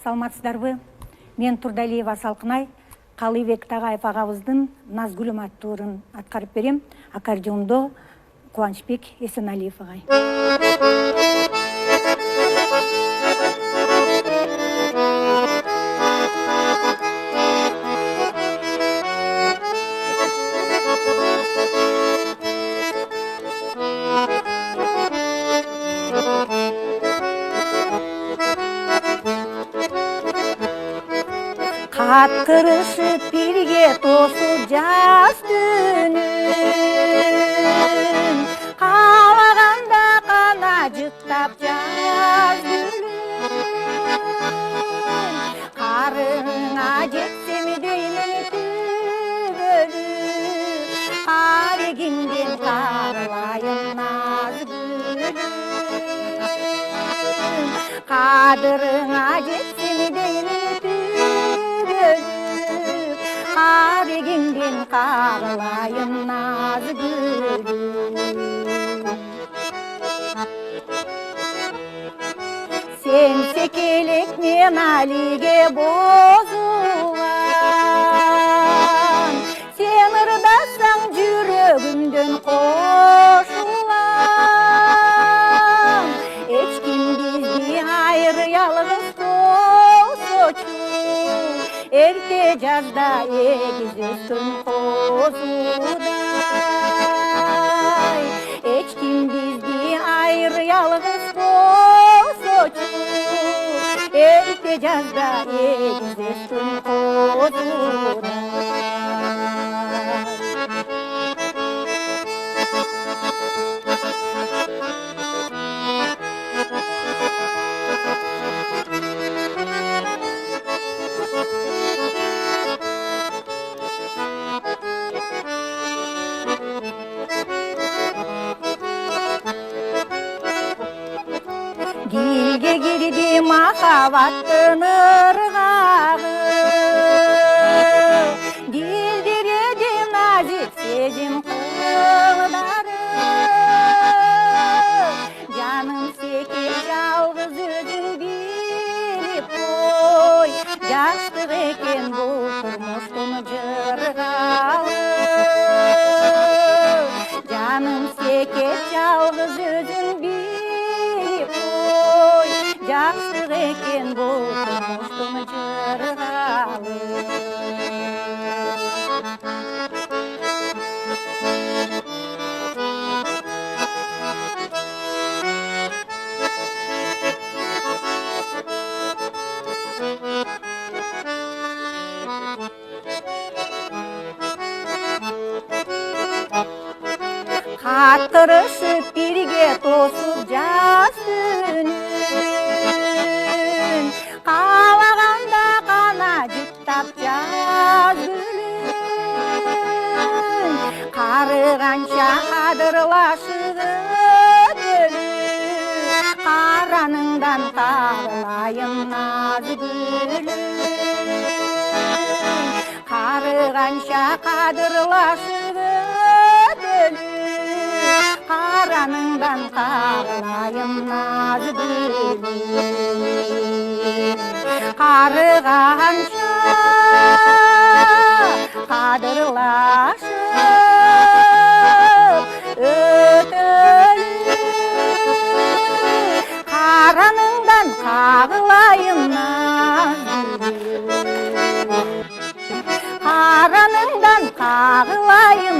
Саламатсыздарбы? Мен Турдалиева Салкынай, Калыбек Тагайев агабыздын Назгүлүм аттуурун аткарып берем. Аккордеондо Кубанычбек Эсеналиев агай. Кат кырышып бирге тосуп жаз түнүн, каалаганда кана жыттап жаз гүлүн. Карыңа жетсем деймин түгөлүп, карегиңден кагылайын наз гүлүн. Кадырыңа жетсем деймин карегиңден кагылайын наз гүлүм. Сен секелек мен алиге бозулам, сен ырдасаң жүрөгүмдөн кошулам. Эч ким бизди айрый алгыс болсочу, эрте жазда эгиз өскөн козудай. Эч ким бизди айрый алгыс болсочу, эрте жазда эгиз өскөн козудай. Дилге кирди махабаттын ыргагы, дилдиреди назик сезим кылдары. Жаным секеп жалгыз өзүң билип кой, жаштык экен бул турмуштун жыргалы. Жаным секеп жалгыз өзүң билип кой, жаштык экен бул турмуштун жыргалы. Кат кырышып бирге тосуп жаз түнүн, каалаганда кана жыттап жаз гүлүн. Карыганча кадырлашып өтөлүп, караныңдан кагылайын наз гүлүн. Карыганча кадырлашып караныңдан кагылайын наз гүлүм. Карыганча кадырлашып өтөлүп, караныңдан кагылайын наз гүлүм. Караныңдан кагылайын